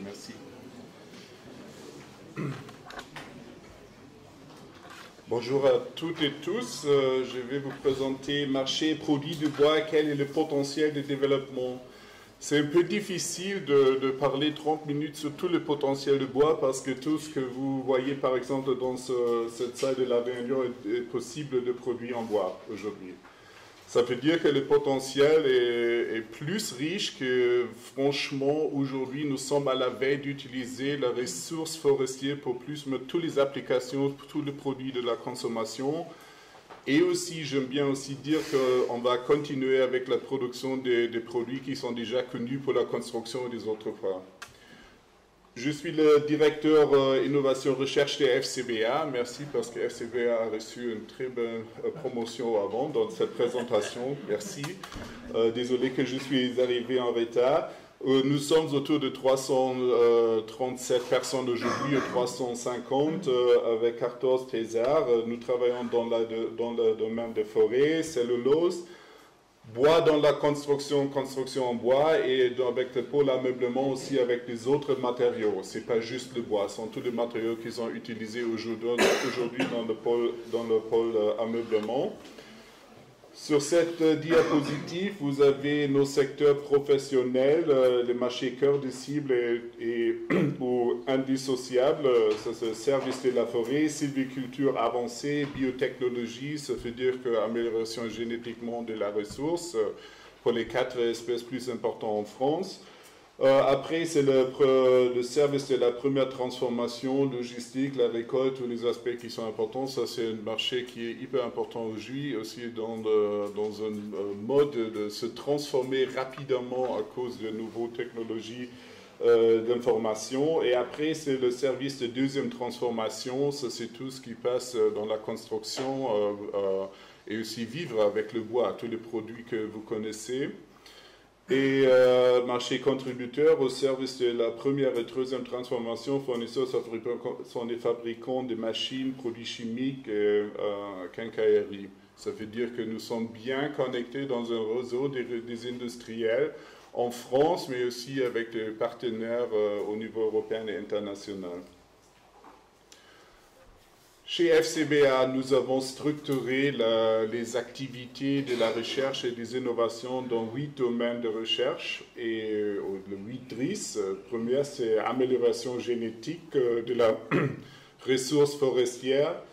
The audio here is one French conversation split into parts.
Merci. Bonjour à toutes et tous. Je vais vous présenter marché et produits du bois. Quel est le potentiel de développement? C'est un peu difficile de parler 30 minutes sur tout le potentiel du bois parce que tout ce que vous voyez par exemple dans cette salle de la réunion est possible de produire en bois aujourd'hui. Ça veut dire que le potentiel est plus riche que, franchement, aujourd'hui, nous sommes à la veille d'utiliser la ressource forestière pour plus mettre toutes les applications, tous les produits de la consommation. Et aussi, j'aime bien aussi dire qu'on va continuer avec la production des produits qui sont déjà connus pour la construction des autres fois. Je suis le directeur Innovation Recherche de FCBA. Merci parce que FCBA a reçu une très bonne promotion avant dans cette présentation. Merci. Désolé que je suis arrivé en retard. Nous sommes autour de 337 personnes aujourd'hui, 350 avec 14 thésards. Nous travaillons dans le domaine des forêts, cellulose, bois dans la construction en bois et avec le pôle ameublement aussi avec les autres matériaux. Ce n'est pas juste le bois, ce sont tous les matériaux qui sont utilisés aujourd'hui dans le pôle ameublement. Sur cette diapositive, vous avez nos secteurs professionnels, les marchés cœur de cible ou indissociables. Ça, c'est le service de la forêt, sylviculture avancée, biotechnologie, ça veut dire que amélioration génétiquement de la ressource pour les 4 espèces plus importantes en France. Après, c'est le service de la première transformation, logistique, la récolte, tous les aspects qui sont importants. Ça, c'est un marché qui est hyper important aujourd'hui, aussi dans un mode de se transformer rapidement à cause de nouvelles technologies d'information. Et après, c'est le service de deuxième transformation. Ça, c'est tout ce qui passe dans la construction et aussi vivre avec le bois, tous les produits que vous connaissez. Et marché contributeur au service de la première et deuxième transformation, fournisseurs sont des fabricants de machines, produits chimiques et quincaillerie. Ça veut dire que nous sommes bien connectés dans un réseau des industriels en France, mais aussi avec des partenaires au niveau européen et international. Chez FCBA, nous avons structuré les activités de la recherche et des innovations dans 8 domaines de recherche et le 8 DRIS. Première, c'est amélioration génétique de la ressource forestière,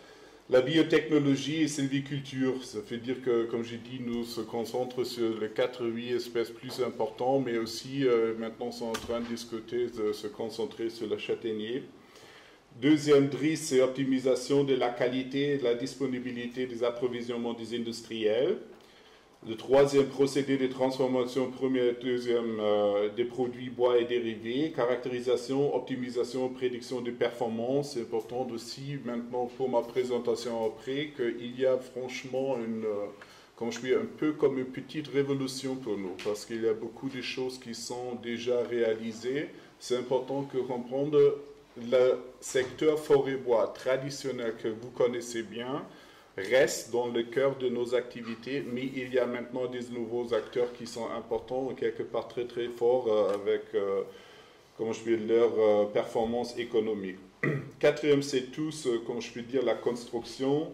la biotechnologie et sylviculture. Ça veut dire que, comme j'ai dit, nous se concentrons sur les 4-8 espèces plus importantes, mais aussi maintenant, nous sommes en train de discuter de se concentrer sur le châtaignier. Deuxième DRIS, c'est optimisation de la qualité et de la disponibilité des approvisionnements des industriels. Le troisième, procédé de transformation première et deuxième des produits bois et dérivés. Caractérisation, optimisation, prédiction de performance. C'est important aussi maintenant pour ma présentation après qu'il y a franchement un peu comme une petite révolution pour nous parce qu'il y a beaucoup de choses qui sont déjà réalisées. C'est important que comprendre le secteur forêt-bois traditionnel que vous connaissez bien reste dans le cœur de nos activités, mais il y a maintenant des nouveaux acteurs qui sont importants, quelque part très très forts avec, leur performance économique. Quatrième, c'est tous, la construction.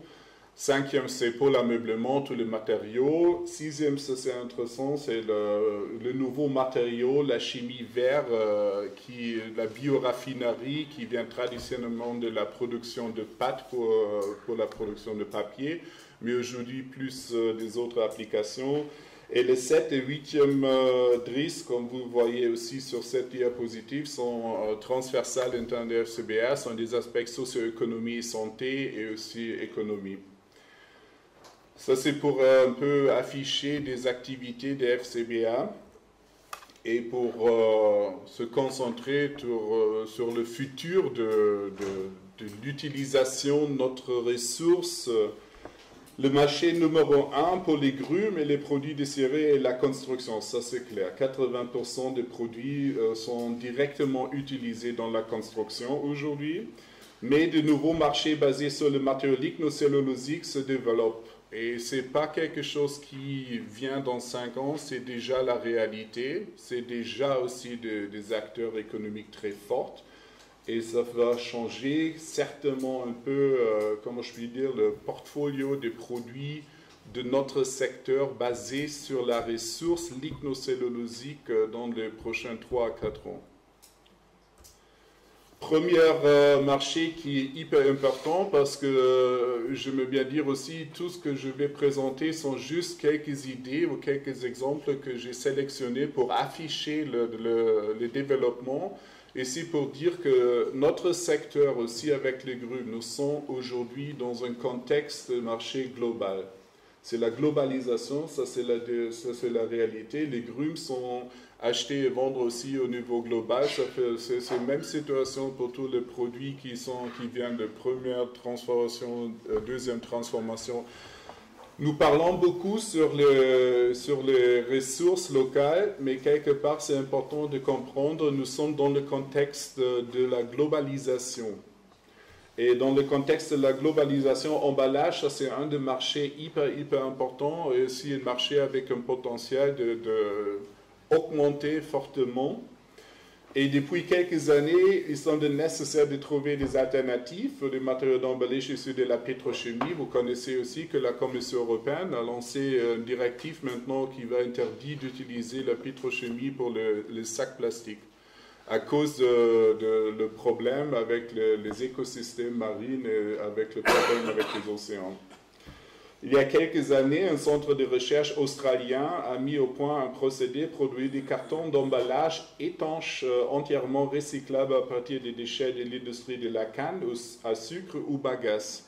Cinquième, c'est pour l'ameublement, tous les matériaux. Sixième, ça c'est intéressant, c'est le nouveau matériau, la chimie verte, la bioraffinerie qui vient traditionnellement de la production de pâtes pour la production de papier, mais aujourd'hui plus des autres applications. Et les 7 et 8e DRIS, comme vous voyez aussi sur cette diapositive, sont transversales internes de FCBA, sont des aspects socio-économie, santé et aussi économie. Ça, c'est pour un peu afficher des activités de FCBA et pour se concentrer sur le futur de l'utilisation de notre ressource. Le marché numéro 1 pour les grumes et les produits désirés est la construction, ça c'est clair. 80% des produits sont directement utilisés dans la construction aujourd'hui, mais de nouveaux marchés basés sur le matériau lignocellulosique se développent. Et ce n'est pas quelque chose qui vient dans 5 ans, c'est déjà la réalité. C'est déjà aussi des acteurs économiques très forts. Et ça va changer certainement un peu, comment je puis dire, le portfolio des produits de notre secteur basé sur la ressource lignocellulosique dans les prochains 3 à 4 ans. Premier marché qui est hyper important parce que je veux bien dire aussi tout ce que je vais présenter sont juste quelques idées ou quelques exemples que j'ai sélectionnés pour afficher le développement. Et c'est pour dire que notre secteur aussi avec les grumes, nous sommes aujourd'hui dans un contexte de marché global. C'est la globalisation, ça c'est la réalité. Les grumes sont achetés et vendus aussi au niveau global. C'est la même situation pour tous les produits qui viennent de première transformation, deuxième transformation. Nous parlons beaucoup sur les ressources locales, mais quelque part c'est important de comprendre, nous sommes dans le contexte de la globalisation. Et dans le contexte de la globalisation, emballage, ça c'est un des marchés hyper important et aussi un marché avec un potentiel d'augmenter fortement. Et depuis quelques années, il semble nécessaire de trouver des alternatives pour les matériaux d'emballage issus de la pétrochimie. Vous connaissez aussi que la Commission européenne a lancé une directive maintenant qui va interdire d'utiliser la pétrochimie pour les sacs plastiques à cause le problème avec les écosystèmes marins et avec le problème avec les océans. Il y a quelques années, un centre de recherche australien a mis au point un procédé pour produire des cartons d'emballage étanches entièrement recyclables à partir des déchets de l'industrie de la canne à sucre ou bagasse.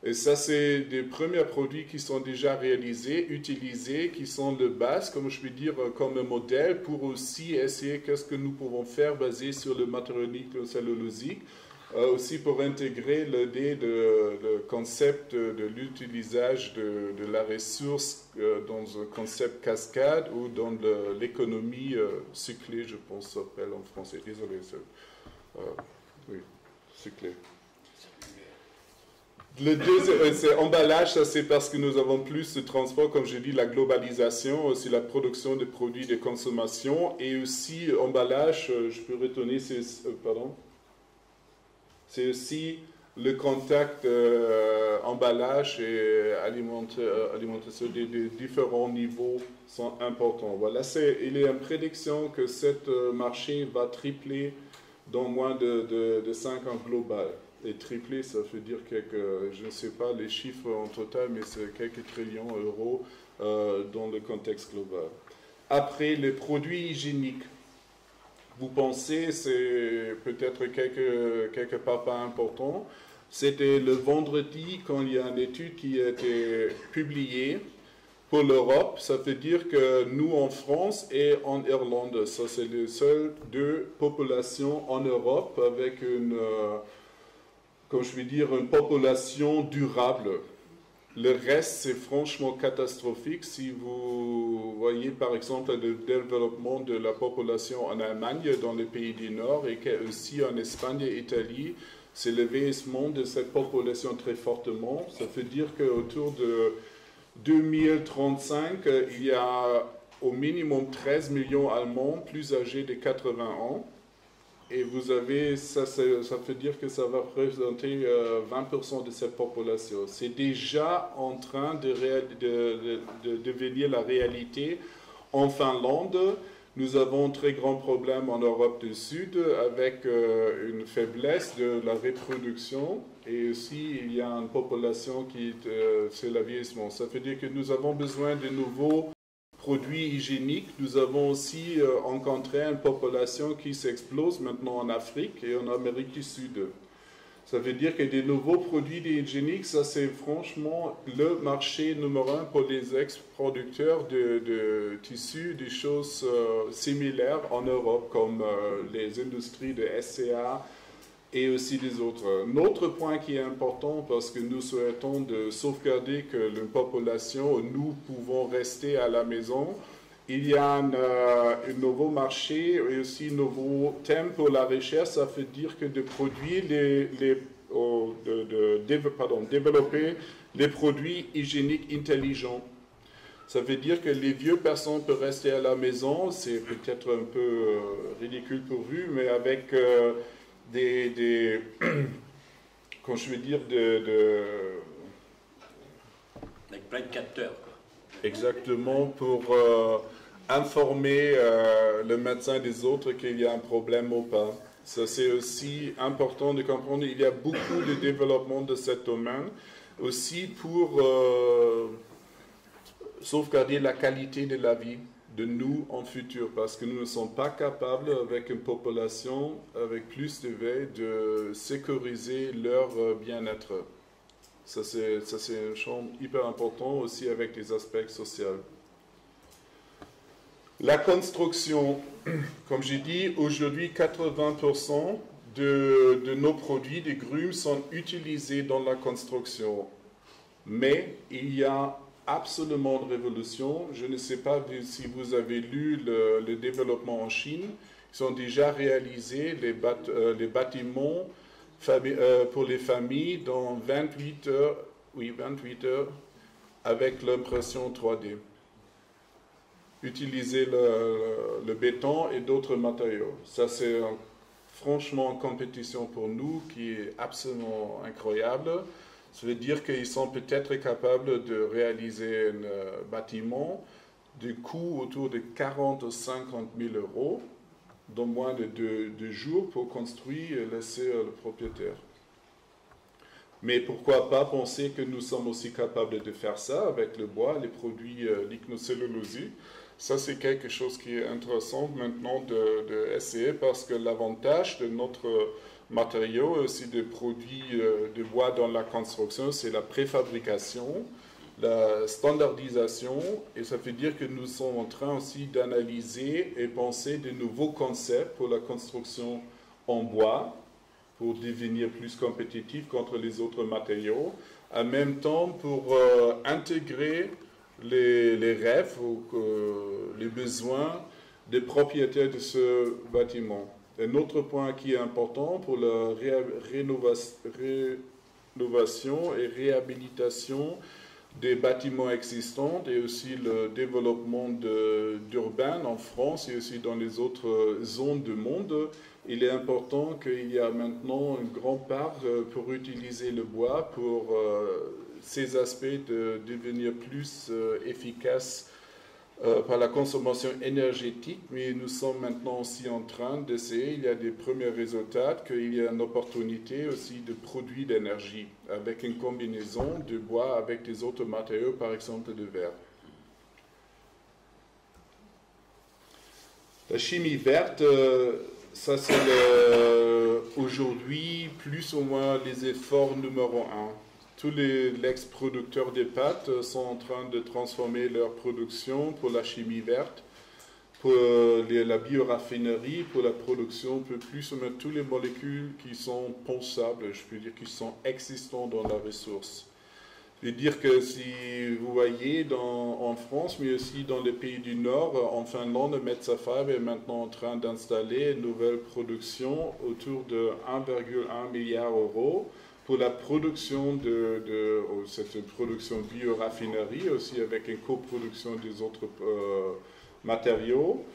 Et ça, c'est des premiers produits qui sont déjà réalisés, utilisés, qui sont de base, comme je peux dire, comme un modèle pour aussi essayer qu'est-ce que nous pouvons faire basé sur le matériau lignocellulosique. Aussi pour intégrer l'idée le concept de l'utilisation de la ressource dans un concept cascade ou dans l'économie cyclée, je pense, ça s'appelle en français. Désolé, oui, cyclée. Le deuxième, c'est emballage, ça c'est parce que nous avons plus de transport, comme je dis, la globalisation, aussi la production de produits de consommation et aussi emballage, je peux retourner, c'est aussi le contact emballage et alimentation des différents niveaux sont importants. Voilà, il y a une prédiction que ce marché va tripler dans moins de 5 ans global. Et tripler, ça veut dire je ne sais pas les chiffres en total, mais c'est quelques trillions d'euros dans le contexte global. Après, les produits hygiéniques. Vous pensez, c'est peut-être quelque part pas important. C'était le vendredi quand il y a une étude qui a été publiée pour l'Europe. Ça veut dire que nous en France et en Irlande, ça c'est les seules 2 populations en Europe avec une population durable. Le reste, c'est franchement catastrophique. Si vous voyez par exemple le développement de la population en Allemagne, dans les pays du Nord, et aussi en Espagne et Italie, c'est le vieillissement de cette population très fortement. Ça veut dire qu'autour de 2035, il y a au minimum 13 millions d'Allemands plus âgés de 80 ans. Et vous avez, ça veut dire que ça va représenter 20% de cette population. C'est déjà en train de devenir la réalité. En Finlande, nous avons un très grand problème en Europe du Sud avec une faiblesse de la reproduction. Et aussi, il y a une population c'est le vieillissement. Ça veut dire que nous avons besoin de nouveaux produits hygiéniques. Nous avons aussi rencontré une population qui s'explose maintenant en Afrique et en Amérique du Sud. Ça veut dire que des nouveaux produits hygiéniques, ça c'est franchement le marché numéro 1 pour les ex-producteurs de tissus, des choses similaires en Europe, comme les industries de SCA et aussi des autres. Un autre point qui est important, parce que nous souhaitons de sauvegarder que la population, nous pouvons rester à la maison, il y a un nouveau marché et aussi un nouveau thème pour la recherche. Ça veut dire que de produire les développer les produits hygiéniques intelligents. Ça veut dire que les vieux personnes peuvent rester à la maison, c'est peut-être un peu ridicule pour vous, mais avec comment je vais dire, avec plein de capteurs, quoi. Exactement, pour informer le médecin des autres qu'il y a un problème ou pas. Ça, c'est aussi important de comprendre. Il y a beaucoup de développement de ce domaine, aussi pour sauvegarder la qualité de la vie de nous en futur, parce que nous ne sommes pas capables, avec une population avec plus de veille, de sécuriser leur bien-être. Ça, c'est un champ hyper important aussi avec des aspects sociaux. La construction, comme j'ai dit, aujourd'hui 80% de nos produits, des grumes, sont utilisés dans la construction. Mais il y a absolument une révolution. Je ne sais pas si vous avez lu le développement en Chine. Ils ont déjà réalisé les bâtiments pour les familles dans 28 heures avec l'impression 3D. Utiliser le béton et d'autres matériaux. Ça, c'est franchement une compétition pour nous qui est absolument incroyable. Ça veut dire qu'ils sont peut-être capables de réaliser un bâtiment de coût autour de 40 ou 50 000 euros dans moins de 2 jours pour construire et laisser le propriétaire. Mais pourquoi pas penser que nous sommes aussi capables de faire ça avec le bois, les produits lignocellulosiques. Ça, c'est quelque chose qui est intéressant maintenant d'essayer parce que l'avantage de notre matériaux et aussi des produits de bois dans la construction, c'est la préfabrication, la standardisation, et ça veut dire que nous sommes en train aussi d'analyser et penser de nouveaux concepts pour la construction en bois, pour devenir plus compétitif contre les autres matériaux, en même temps pour intégrer les rêves ou les besoins des propriétaires de ce bâtiment. Un autre point qui est important pour la rénovation et réhabilitation des bâtiments existants et aussi le développement d'urbain en France et aussi dans les autres zones du monde, il est important qu'il y a maintenant une grande part pour utiliser le bois pour ces aspects de devenir plus efficaces par la consommation énergétique, mais nous sommes maintenant aussi en train d'essayer, il y a des premiers résultats, qu'il y a une opportunité aussi de produire d'énergie avec une combinaison de bois avec des autres matériaux, par exemple de verre. La chimie verte, ça c'est aujourd'hui plus ou moins les efforts numéro 1. Tous les ex-producteurs de pâtes sont en train de transformer leur production pour la chimie verte, pour la bioraffinerie, pour la production, pour plus ou moins toutes les molécules qui sont pensables, je peux dire, qui sont existantes dans la ressource. Je veux dire que si vous voyez en France, mais aussi dans les pays du Nord, en Finlande, Metsä Fibre est maintenant en train d'installer une nouvelle production autour de 1,1 milliard d'euros pour la production cette production bioraffinerie, aussi avec une coproduction des autres matériaux.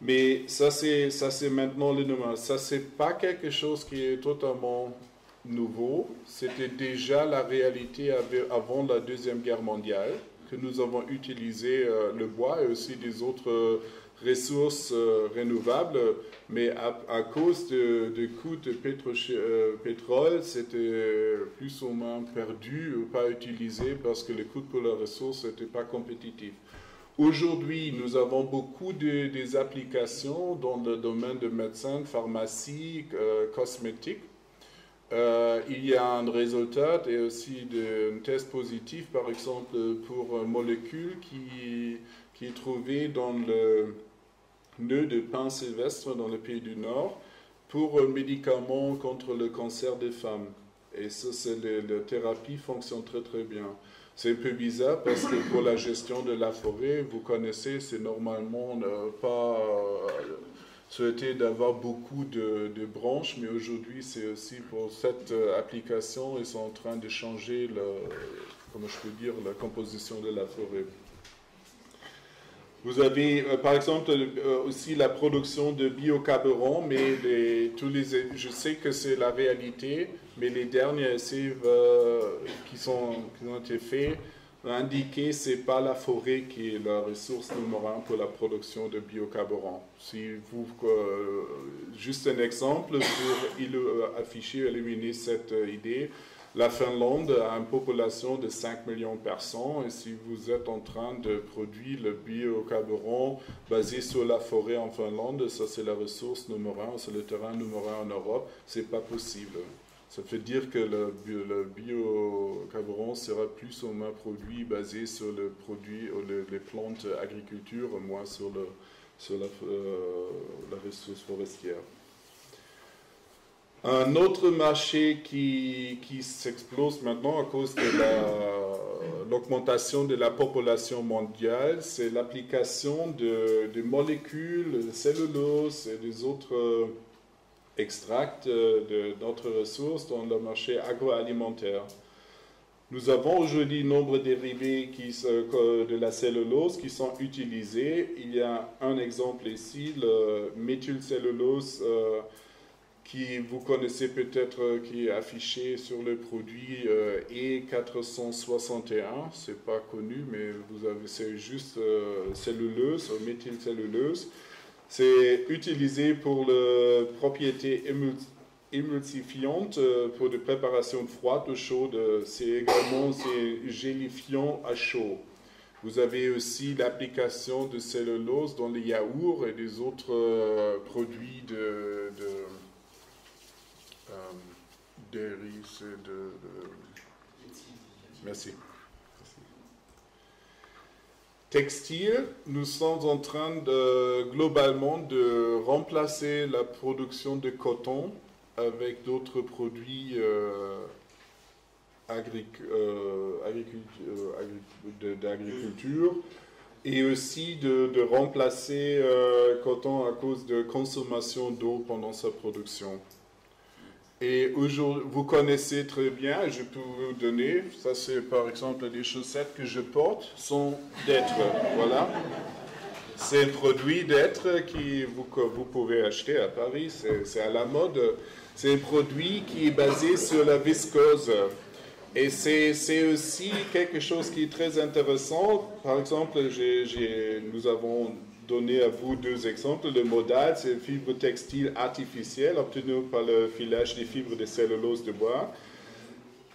Mais ça c'est maintenant le numéro. Ça c'est pas quelque chose qui est totalement nouveau. C'était déjà la réalité avant la Deuxième Guerre mondiale, que nous avons utilisé le bois et aussi des autres ressources renouvelables, mais à cause du coût de pétrole, c'était plus ou moins perdu ou pas utilisé parce que le coût pour la ressource n'était pas compétitif. Aujourd'hui, nous avons beaucoup des applications dans le domaine de médecine, pharmacie, cosmétique. Il y a un résultat et aussi un test positif, par exemple, pour une molécule qui est trouvée dans le nœud de pin sylvestre dans le pays du Nord pour un médicament contre le cancer des femmes. Et ça, la thérapie fonctionne très très bien. C'est un peu bizarre parce que pour la gestion de la forêt, vous connaissez, c'est normalement pas souhaité d'avoir beaucoup de branches, mais aujourd'hui c'est aussi pour cette application, ils sont en train de changer, comment je peux dire, la composition de la forêt. Vous avez par exemple aussi la production de biocarburant, mais je sais que c'est la réalité, mais les derniers essais qui ont été faits indiqué que ce n'est pas la forêt qui est la ressource numéro 1 pour la production de biocarburant. Juste un exemple pour afficher, éliminer cette idée. La Finlande a une population de 5 millions de personnes et si vous êtes en train de produire le biocarburant basé sur la forêt en Finlande, ça c'est la ressource numéro 1, c'est le terrain numéro 1 en Europe, c'est pas possible. Ça veut dire que le biocarburant sera plus ou moins produit basé sur les plantes agriculture, moins sur la ressource forestière. Un autre marché qui s'explose maintenant à cause de l'augmentation de la population mondiale, c'est l'application de molécules, de cellulose et des autres extracts d'autres ressources dans le marché agroalimentaire. Nous avons aujourd'hui nombre de dérivés de la cellulose qui sont utilisés. Il y a un exemple ici, le méthylcellulose, qui vous connaissez peut-être, qui est affiché sur le produit E461. C'est pas connu, mais c'est juste cellulose, méthylcellulose. C'est utilisé pour les propriétés émulsifiantes, pour des préparations froides ou chaudes. C'est également gélifiant à chaud. Vous avez aussi l'application de cellulose dans les yaourts et des autres produits de riz. Merci. Textile, nous sommes en train globalement de remplacer la production de coton avec d'autres produits d'agriculture et aussi de remplacer coton à cause de consommation d'eau pendant sa production. Et aujourd'hui, vous connaissez très bien, je peux vous donner, ça c'est par exemple les chaussettes que je porte, sont d'être, voilà. C'est un produit d'être que vous pouvez acheter à Paris, c'est à la mode. C'est un produit qui est basé sur la viscose. Et c'est aussi quelque chose qui est très intéressant. Par exemple, nous avons donné à vous deux exemples. Le modal, c'est une fibre textile artificielle obtenue par le filage des fibres de cellulose de bois.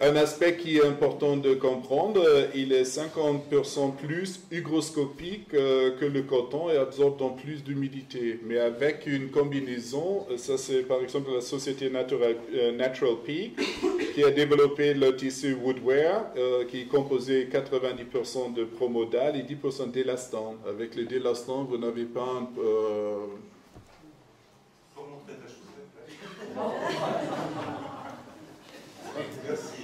Un aspect qui est important de comprendre, il est 50% plus hygroscopique que le coton et absorbe donc plus d'humidité. Mais avec une combinaison, ça c'est par exemple la société Natural Peak qui a développé le tissu Woodwear qui est composé 90% de promodal et 10% d'élastan. Avec le d'élastan, vous n'avez pas un... Faut montrer ta chaussette. Merci.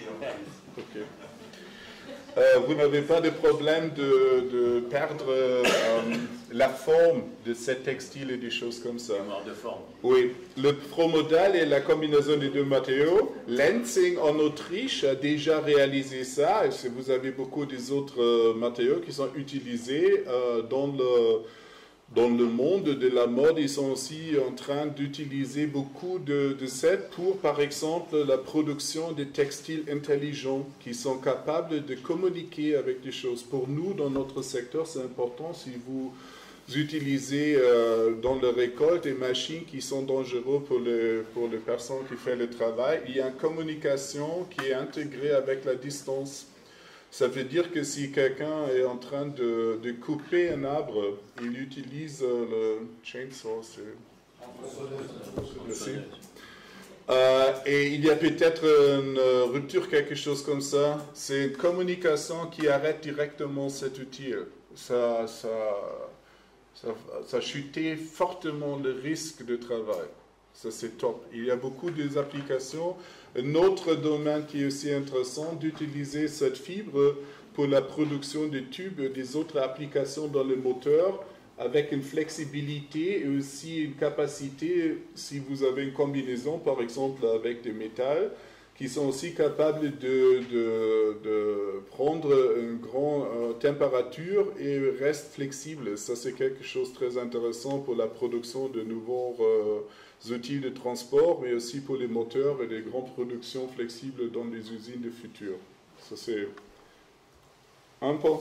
Okay. Vous n'avez pas de problème de perdre la forme de ces textiles et des choses comme ça. De forme. Oui, le promodal et la combinaison des deux matériaux. Lenzing en Autriche a déjà réalisé ça. Et vous avez beaucoup des autres matériaux qui sont utilisés dans le monde de la mode. Ils sont aussi en train d'utiliser beaucoup de ça pour, par exemple, la production de textiles intelligents qui sont capables de communiquer avec des choses. Pour nous, dans notre secteur, c'est important si vous utilisez dans la récolte des machines qui sont dangereuses pour les personnes qui font le travail. Il y a une communication qui est intégrée avec la distance. Ça veut dire que si quelqu'un est en train de couper un arbre, il utilise le chainsaw, et il y a peut-être une rupture, quelque chose comme ça. C'est une communication qui arrête directement cet outil. Ça chutait fortement le risque de travail. Ça, c'est top. Il y a beaucoup d'applications. Un autre domaine qui est aussi intéressant, d'utiliser cette fibre pour la production des tubes et des autres applications dans le moteur. avec une flexibilité et aussi une capacité, si vous avez une combinaison, par exemple, avec des métals, qui sont aussi capables de prendre une grande température et restent flexibles. Ça, c'est quelque chose de très intéressant pour la production de nouveaux outils de transport, mais aussi pour les moteurs et les grandes productions flexibles dans les usines du futur. Ça, c'est un point.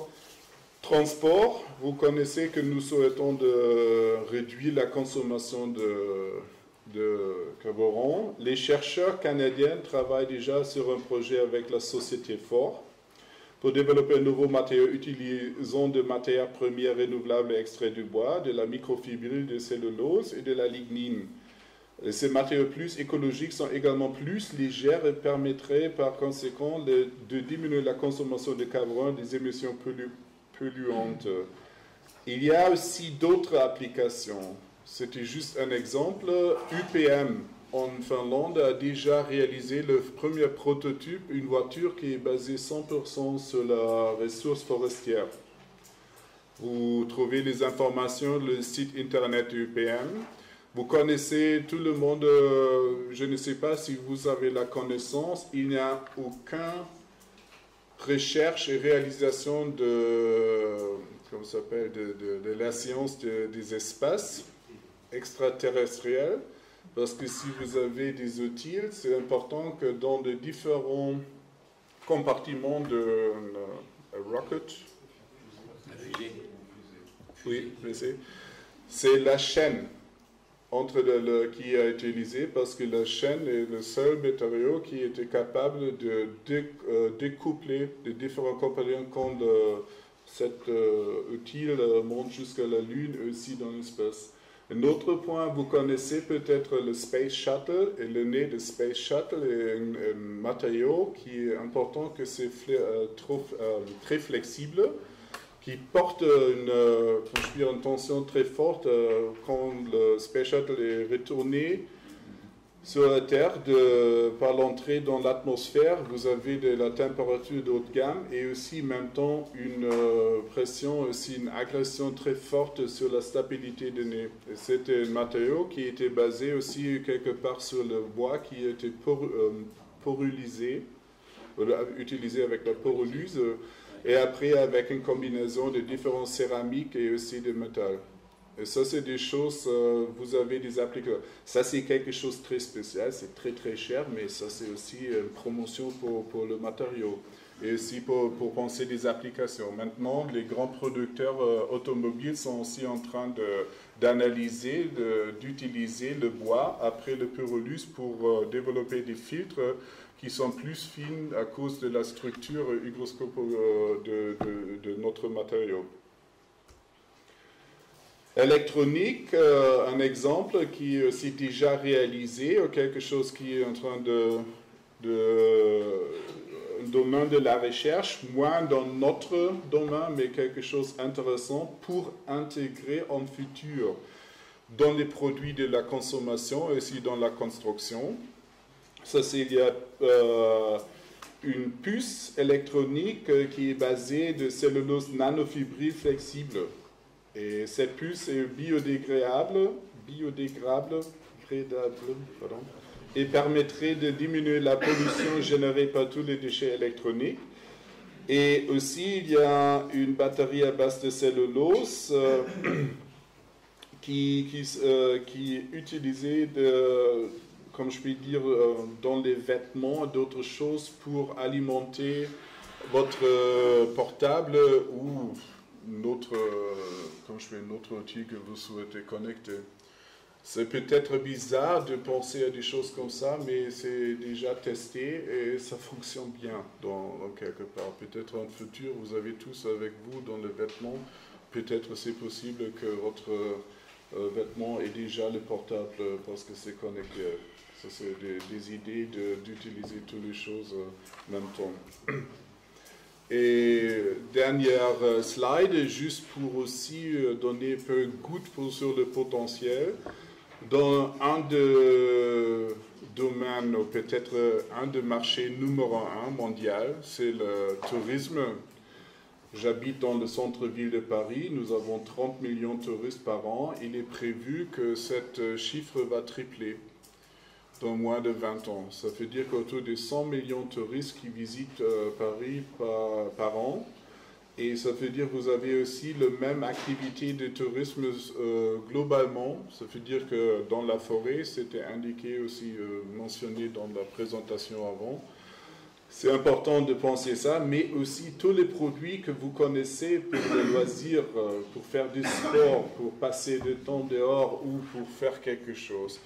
Transport, vous connaissez que nous souhaitons de réduire la consommation de carburant. Les chercheurs canadiens travaillent déjà sur un projet avec la société Ford pour développer un nouveau matériau utilisant des matières premières renouvelables extraits du bois, de la microfibrille de cellulose et de la lignine. Et ces matériaux plus écologiques sont également plus légers et permettraient par conséquent de diminuer la consommation de carburant et des émissions polluantes. Il y a aussi d'autres applications. C'était juste un exemple. UPM en Finlande a déjà réalisé le premier prototype, une voiture qui est basée 100% sur la ressource forestière. Vous trouvez les informations sur le site internet UPM. Vous connaissez tout le monde, je ne sais pas si vous avez la connaissance, il n'y a aucune recherche et réalisation de la science des espaces extraterrestriels, parce que si vous avez des outils, c'est important que dans les différents compartiments de rocket, oui, c'est la chaîne entre qui a été utilisée, parce que la chaîne est le seul matériau qui était capable de découpler les différents compartiments quand cet outil monte jusqu'à la Lune aussi dans l'espace. Un autre point, vous connaissez peut-être le Space Shuttle, et le nez de Space Shuttle est un matériau qui est important, que c'est très flexible, qui porte une tension très forte quand le Space Shuttle est retourné sur la Terre par l'entrée dans l'atmosphère. Vous avez de la température de haute gamme et aussi en même temps une pression, aussi une agression très forte sur la stabilité de nez. C'était un matériau qui était basé aussi quelque part sur le bois qui était porulysé, utilisé avec la pyrolyse. Et après, avec une combinaison de différentes céramiques et aussi de métal. Et ça, c'est des choses, vous avez des applications. Ça, c'est quelque chose de très spécial, c'est très très cher, mais ça, c'est aussi une promotion pour le matériau. Et aussi pour penser des applications. Maintenant, les grands producteurs automobiles sont aussi en train d'analyser, d'utiliser le bois après le pyrolyse pour développer des filtres qui sont plus fines à cause de la structure hygroscopique de notre matériau. Électronique, un exemple qui est aussi déjà réalisé, quelque chose qui est en train un domaine de la recherche, moins dans notre domaine, mais quelque chose d'intéressant pour intégrer en futur dans les produits de la consommation et aussi dans la construction. Ça, c'est il y a une puce électronique qui est basée de cellulose nanofibrile flexible. Et cette puce est biodégradable, et permettrait de diminuer la pollution générée par tous les déchets électroniques. Et aussi, il y a une batterie à base de cellulose qui est utilisée comme je peux dire, dans les vêtements, d'autres choses pour alimenter votre portable ou notre outil que vous souhaitez connecter. C'est peut-être bizarre de penser à des choses comme ça, mais c'est déjà testé et ça fonctionne bien dans quelque part. Peut-être en futur, vous avez tous avec vous dans les vêtements, peut-être c'est possible que votre vêtement ait déjà le portable parce que c'est connecté. Ça, c'est des idées d'utiliser toutes les choses en même temps. Et dernière slide, juste pour aussi donner un peu de goût sur le potentiel. Dans un des domaines, ou peut-être un des marchés numéro 1 mondial, c'est le tourisme. J'habite dans le centre-ville de Paris, nous avons 30 millions de touristes par an. Il est prévu que ce chiffre va tripler dans moins de 20 ans. Ça veut dire qu'autour de 100 millions de touristes qui visitent Paris par an. Et ça veut dire que vous avez aussi la même activité de tourisme globalement. Ça veut dire que dans la forêt, c'était indiqué aussi, mentionné dans la présentation avant. C'est important de penser ça, mais aussi tous les produits que vous connaissez pour les loisirs, pour faire du sport, pour passer du temps dehors ou pour faire quelque chose.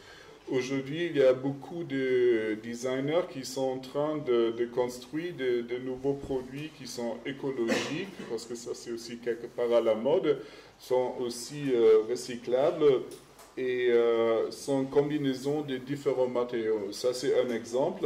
Aujourd'hui, il y a beaucoup de designers qui sont en train de construire de nouveaux produits qui sont écologiques, parce que ça c'est aussi quelque part à la mode, sont aussi recyclables et sont combinaisons de différents matériaux. Ça c'est un exemple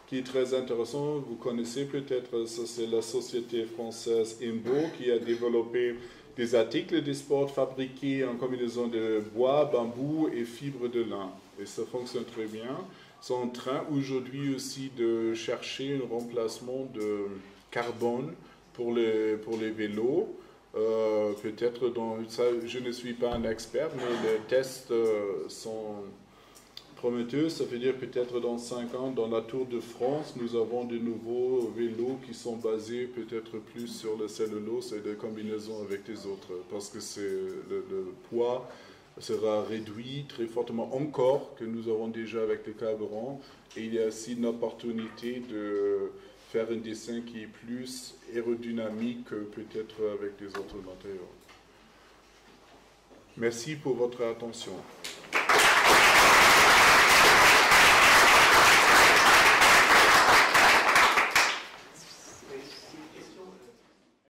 qui est très intéressant. Vous connaissez peut-être, ça c'est la société française Imbo qui a développé des articles de sport fabriqués en combinaison de bois, bambou et fibres de lin. Et ça fonctionne très bien. Ils sont en train aujourd'hui aussi de chercher un remplacement de carbone pour les vélos. Peut-être dans ça, je ne suis pas un expert, mais les tests sont prometteux. Ça veut dire peut-être dans 5 ans, dans la Tour de France, nous avons de nouveaux vélos qui sont basés peut-être plus sur le cellulose et des combinaisons avec les autres, parce que le poids sera réduit très fortement encore que nous avons déjà avec le carburant. Et il y a aussi une opportunité de faire un dessin qui est plus aérodynamique que peut-être avec les autres matériaux. Merci pour votre attention.